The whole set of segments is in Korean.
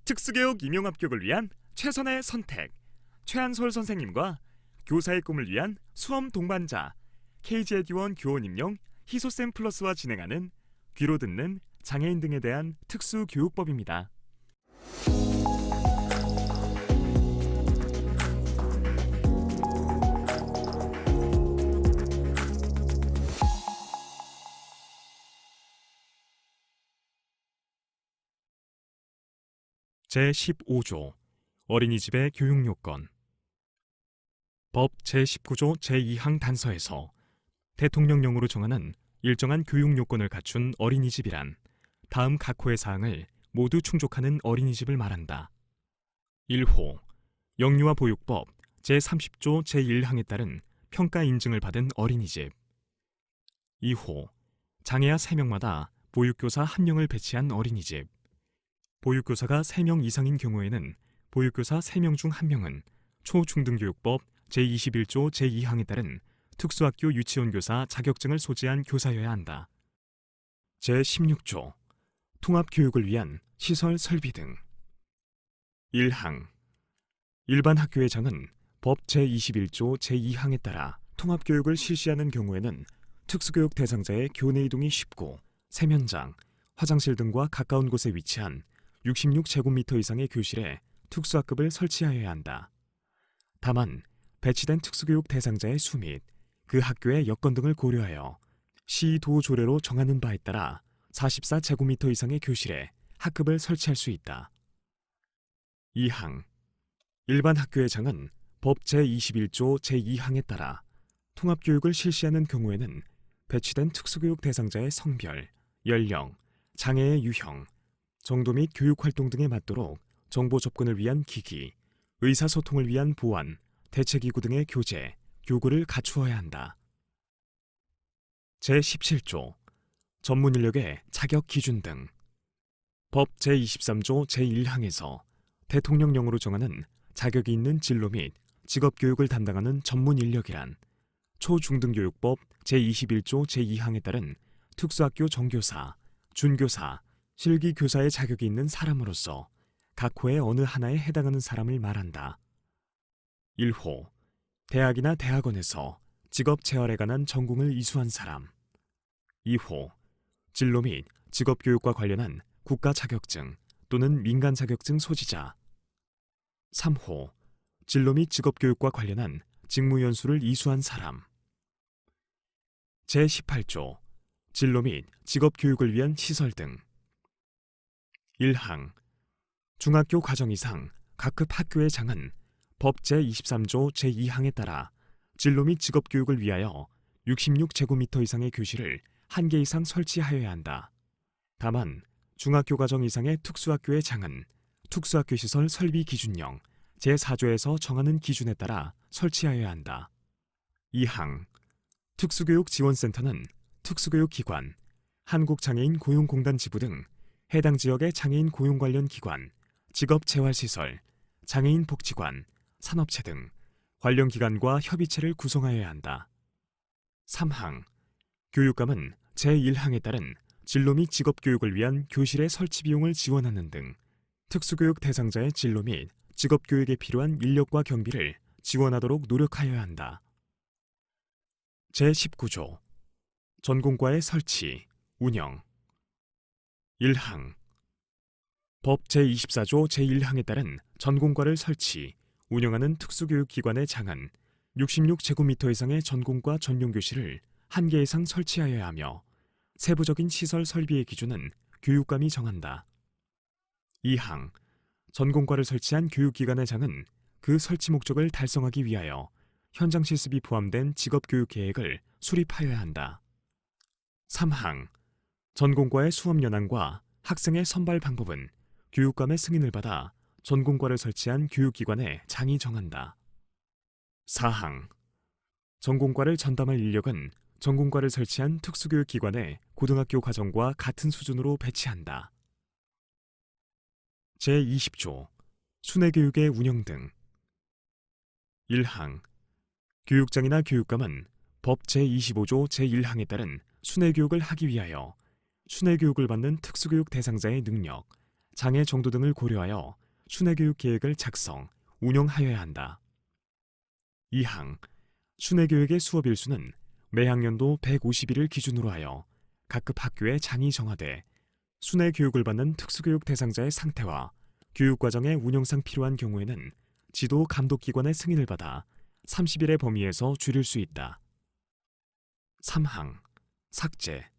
특수교육 임용합격을 위한 최선의 선택. 최한솔 선생님과 교사의 꿈을 위한 수험 동반자 KG에듀원 교원 임용 희소쌤 플러스와 진행하는 귀로 듣는 장애인 등에 대한 특수교육법입니다. 제15조 어린이집의 교육요건. 법 제19조 제2항 단서에서 대통령령으로 정하는 일정한 교육요건을 갖춘 어린이집이란 다음 각호의 사항을 모두 충족하는 어린이집을 말한다. 1호 영유아 보육법 제30조 제1항에 따른 평가 인증을 받은 어린이집. 2호 장애아 3명마다 보육교사 1명을 배치한 어린이집. 보육교사가 3명 이상인 경우에는 보육교사 3명 중 1명은 초중등교육법 제21조 제2항에 따른 특수학교 유치원교사 자격증을 소지한 교사여야 한다. 제16조 통합교육을 위한 시설 설비 등. 1항 일반 학교회장은 법 제21조 제2항에 따라 통합교육을 실시하는 경우에는 특수교육 대상자의 교내 이동이 쉽고 세면장, 화장실 등과 가까운 곳에 위치한 66제곱미터 이상의 교실에 특수학급을 설치하여야 한다. 다만 배치된 특수교육 대상자의 수 및 그 학교의 여건 등을 고려하여 시도 조례로 정하는 바에 따라 44제곱미터 이상의 교실에 학급을 설치할 수 있다. 2항 일반 학교회장은 법 제21조 제2항에 따라 통합교육을 실시하는 경우에는 배치된 특수교육 대상자의 성별, 연령, 장애의 유형, 정도 및 교육활동 등에 맞도록 정보 접근을 위한 기기, 의사소통을 위한 보안, 대체기구 등의 교재, 교구를 갖추어야 한다. 제17조 전문인력의 자격 기준 등. 법 제23조 제1항에서 대통령령으로 정하는 자격이 있는 진로 및 직업교육을 담당하는 전문인력이란 초중등교육법 제21조 제2항에 따른 특수학교 정교사, 준교사, 실기교사의 자격이 있는 사람으로서 각 호의 어느 하나에 해당하는 사람을 말한다. 1호 대학이나 대학원에서 직업 재활에 관한 전공을 이수한 사람. 2호 진로 및 직업교육과 관련한 국가 자격증 또는 민간 자격증 소지자. 3호 진로 및 직업교육과 관련한 직무연수를 이수한 사람. 제18조 진로 및 직업교육을 위한 시설 등. 1항 중학교 과정 이상 각급 학교의 장은 법 제23조 제2항에 따라 진로 및 직업교육을 위하여 66제곱미터 이상의 교실을 1개 이상 설치하여야 한다. 다만 중학교 과정 이상의 특수학교의 장은 특수학교 시설 설비 기준령 제4조에서 정하는 기준에 따라 설치하여야 한다. 2항 특수교육지원센터는 특수교육기관, 한국장애인 고용공단 지부 등 해당 지역의 장애인 고용 관련 기관, 직업재활시설, 장애인 복지관, 산업체 등 관련 기관과 협의체를 구성하여야 한다. 3항 교육감은 제1항에 따른 진로 및 직업교육을 위한 교실의 설치 비용을 지원하는 등 특수교육 대상자의 진로 및 직업교육에 필요한 인력과 경비를 지원하도록 노력하여야 한다. 제19조 전공과의 설치, 운영. 1항 법 제24조 제1항에 따른 전공과를 설치, 운영하는 특수교육기관의 장은 66제곱미터 이상의 전공과 전용교실을 1개 이상 설치하여야 하며 세부적인 시설 설비의 기준은 교육감이 정한다. 2항 전공과를 설치한 교육기관의 장은 그 설치 목적을 달성하기 위하여 현장 실습이 포함된 직업교육 계획을 수립하여야 한다. 3항 전공과의 수업 연항과 학생의 선발 방법은 교육감의 승인을 받아 전공과를 설치한 교육기관의 장이 정한다. 4항 전공과를 전담할 인력은 전공과를 설치한 특수교육기관의 고등학교 과정과 같은 수준으로 배치한다. 제20조 순회교육의 운영 등. 1항 교육장이나 교육감은 법 제25조 제1항에 따른 순회교육을 하기 위하여 순회교육을 받는 특수교육 대상자의 능력, 장애 정도 등을 고려하여 순회교육 계획을 작성, 운영하여야 한다. 2항 순회교육의 수업 일수는 매 학년도 150일을 기준으로 하여 각급 학교의 장이 정하되 순회교육을 받는 특수교육 대상자의 상태와 교육과정의 운영상 필요한 경우에는 지도 감독기관의 승인을 받아 30일의 범위에서 줄일 수 있다. 3항 삭제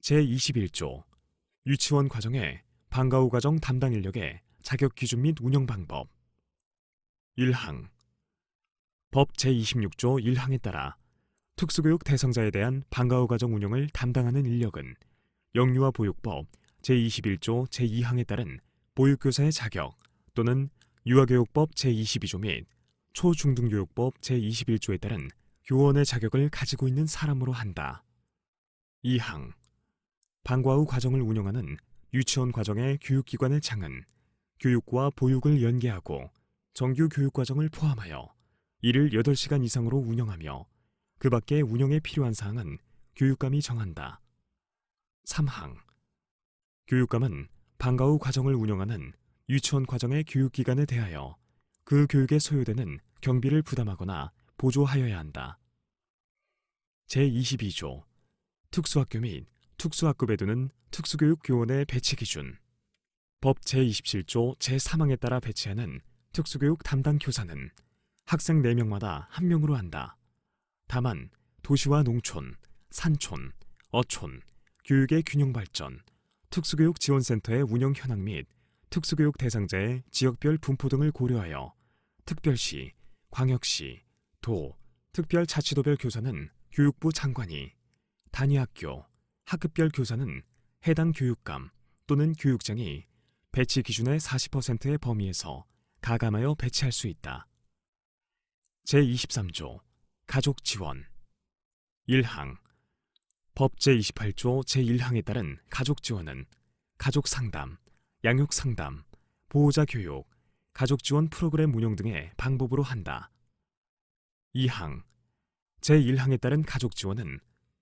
제21조 유치원 과정의 방과 후 과정 담당 인력의 자격 기준 및 운영 방법 1항 법 제26조 1항에 따라 특수교육 대상자에 대한 방과 후 과정 운영을 담당하는 인력은 영유아 보육법 제21조 제2항에 따른 보육교사의 자격 또는 유아교육법 제22조 및 초중등교육법 제21조에 따른 교원의 자격을 가지고 있는 사람으로 한다. 2항 방과 후 과정을 운영하는 유치원 과정의 교육기관의 장은 교육과 보육을 연계하고 정규 교육과정을 포함하여 이를 8시간 이상으로 운영하며 그 밖에 운영에 필요한 사항은 교육감이 정한다. 3항 교육감은 방과 후 과정을 운영하는 유치원 과정의 교육기관에 대하여 그 교육에 소요되는 경비를 부담하거나 보조하여야 한다. 제22조 특수학교 및 특수학급에 두는 특수교육 교원의 배치 기준 법 제27조 제3항에 따라 배치하는 특수교육 담당 교사는 학생 4명마다 1명으로 한다. 다만 도시와 농촌, 산촌, 어촌, 교육의 균형 발전, 특수교육 지원센터의 운영 현황 및 특수교육 대상자의 지역별 분포 등을 고려하여 특별시, 광역시, 도, 특별자치도별 교사는 교육부 장관이, 단위학교, 학급별 교사는 해당 교육감 또는 교육장이 배치 기준의 40%의 범위에서 가감하여 배치할 수 있다. 제23조 가족 지원 1항 법 제28조 제1항에 따른 가족 지원은 가족 상담, 양육 상담, 보호자 교육, 가족 지원 프로그램 운영 등의 방법으로 한다. 2항 제1항에 따른 가족 지원은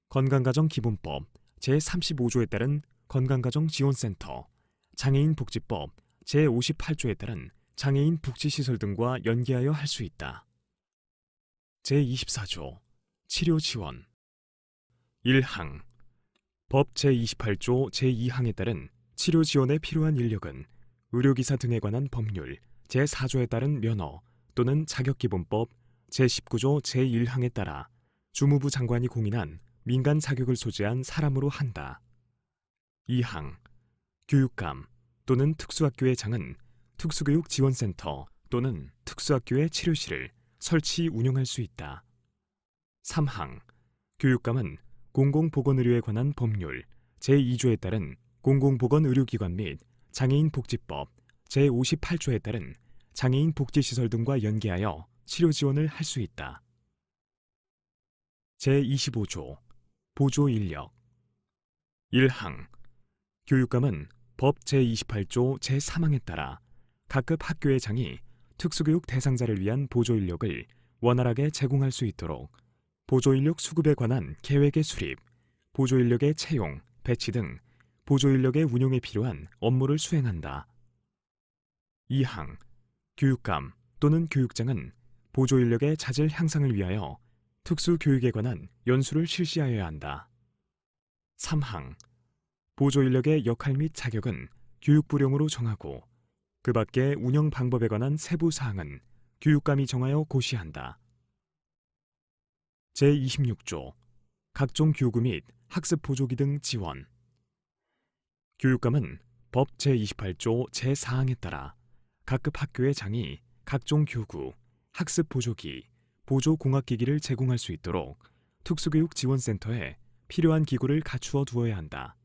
건강가정기본법 제35조에 따른 건강가정지원센터, 장애인복지법 제58조에 따른 장애인 복지시설 등과 연계하여 할 수 있다. 제24조 치료지원 1항 법 제28조 제2항에 따른 치료지원에 필요한 인력은 의료기사 등에 관한 법률 제4조에 따른 면허 또는 자격기본법 제19조 제1항에 따라 주무부 장관이 공인한 민간 자격을 소지한 사람으로 한다. 2항 교육감 또는 특수학교의 장은 특수교육지원센터 또는 특수학교의 치료실을 설치 운영할 수 있다. 3항 교육감은 공공보건의료에 관한 법률 제2조에 따른 공공보건의료기관 및 장애인복지법 제58조에 따른 장애인복지시설 등과 연계하여 치료지원을 할 수 있다. 제25조 보조인력 1항 교육감은 법 제28조 제3항에 따라 각급 학교의 장이 특수교육 대상자를 위한 보조인력을 원활하게 제공할 수 있도록 보조인력 수급에 관한 계획의 수립, 보조인력의 채용, 배치 등 보조인력의 운용에 필요한 업무를 수행한다. 2항 교육감 또는 교육장은 보조인력의 자질 향상을 위하여 특수교육에 관한 연수를 실시하여야 한다. 3항 보조인력의 역할 및 자격은 교육부령으로 정하고 그 밖의 운영 방법에 관한 세부 사항은 교육감이 정하여 고시한다. 제26조 각종 교구 및 학습 보조기 등 지원 교육감은 법 제28조 제4항에 따라 각급 학교의 장이 각종 교구, 학습 보조기, 보조공학기기를 제공할 수 있도록 특수교육지원센터에 필요한 기구를 갖추어 두어야 한다.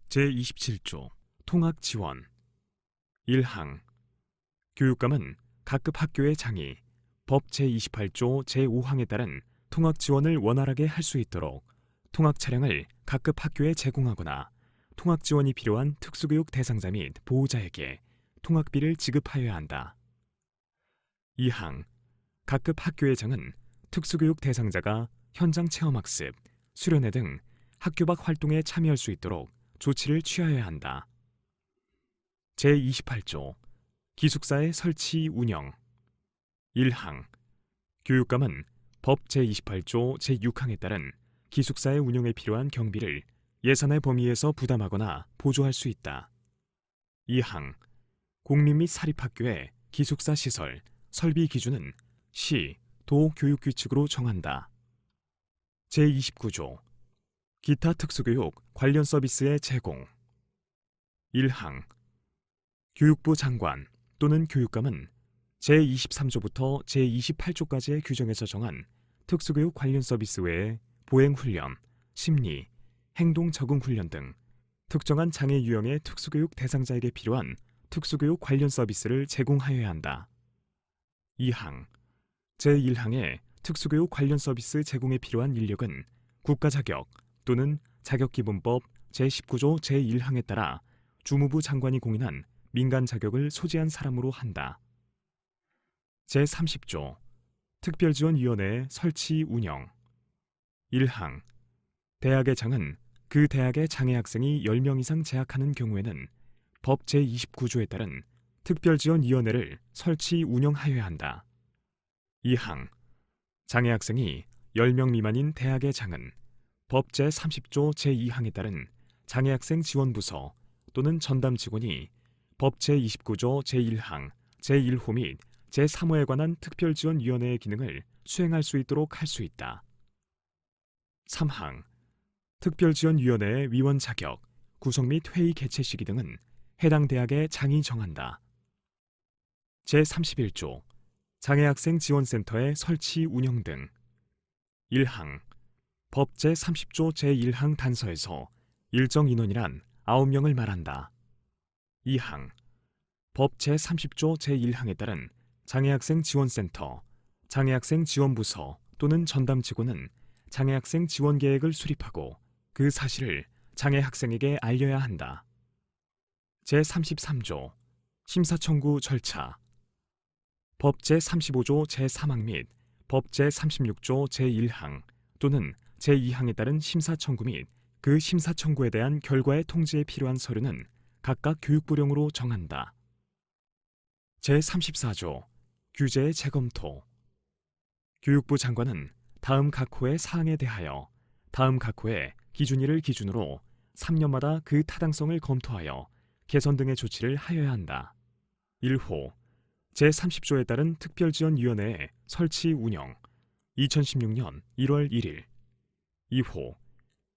제27조 통학지원 1항 교육감은 각급 학교의 장이 법 제28조 제5항에 따른 통학지원을 원활하게 할 수 있도록 통학 차량을 각급 학교에 제공하거나 통학지원이 필요한 특수교육 대상자 및 보호자에게 통학비를 지급하여야 한다. 2항 각급 학교의 장은 특수교육 대상자가 현장 체험학습, 수련회 등 학교 밖 활동에 참여할 수 있도록 조치를 취하여야 한다. 제28조 기숙사의 설치 운영 1항 교육감은 법 제28조 제6항에 따른 기숙사의 운영에 필요한 경비를 예산의 범위에서 부담하거나 보조할 수 있다. 2항 공립 및 사립학교의 기숙사 시설, 설비 기준은 시, 도 교육규칙으로 정한다. 제29조 기타 특수교육 관련 서비스의 제공 1항 교육부 장관 또는 교육감은 제23조부터 제28조까지의 규정에서 정한 특수교육 관련 서비스 외에 보행훈련, 심리, 행동 적응 훈련 등 특정한 장애 유형의 특수교육 대상자에게 필요한 특수교육 관련 서비스를 제공하여야 한다. 2항 제1항의 특수교육 관련 서비스 제공에 필요한 인력은 국가 자격 또는 자격기본법 제19조 제1항에 따라 주무부 장관이 공인한 민간 자격을 소지한 사람으로 한다. 제30조 특별지원위원회 설치 운영 1항 대학의 장은 그 대학의 장애 학생이 10명 이상 재학하는 경우에는 법 제29조에 따른 특별지원위원회를 설치 운영하여야 한다. 2항 장애 학생이 10명 미만인 대학의 장은 법 제30조 제2항에 따른 장애학생 지원부서 또는 전담 직원이 법 제29조 제1항, 제1호 및 제3호에 관한 특별지원위원회의 기능을 수행할 수 있도록 할 수 있다. 3항 특별지원위원회의 위원 자격, 구성 및 회의 개최 시기 등은 해당 대학의 장이 정한다. 제31조 장애학생 지원센터의 설치 운영 등 1항 법 제30조 제1항 단서에서 일정 인원이란 9명을 말한다. 2항 법 제30조 제1항에 따른 장애학생 지원센터, 장애학생 지원부서 또는 전담 직원은 장애학생 지원 계획을 수립하고 그 사실을 장애학생에게 알려야 한다. 제33조 심사청구 절차 법 제35조 제3항 및 법 제36조 제1항 또는 제2항에 따른 심사청구 및 그 심사청구에 대한 결과의 통지에 필요한 서류는 각각 교육부령으로 정한다. 제34조 규제의 재검토 교육부 장관은 다음 각 호의 사항에 대하여 다음 각 호의 기준일을 기준으로 3년마다 그 타당성을 검토하여 개선 등의 조치를 하여야 한다. 1호 제30조에 따른 특별지원위원회의 설치 운영 2016년 1월 1일 2호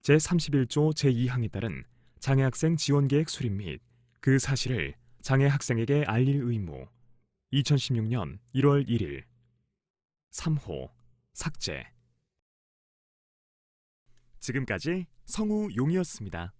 제31조 제2항에 따른 장애학생 지원계획 수립 및 그 사실을 장애학생에게 알릴 의무 2016년 1월 1일 3호 삭제 지금까지 성우용이었습니다.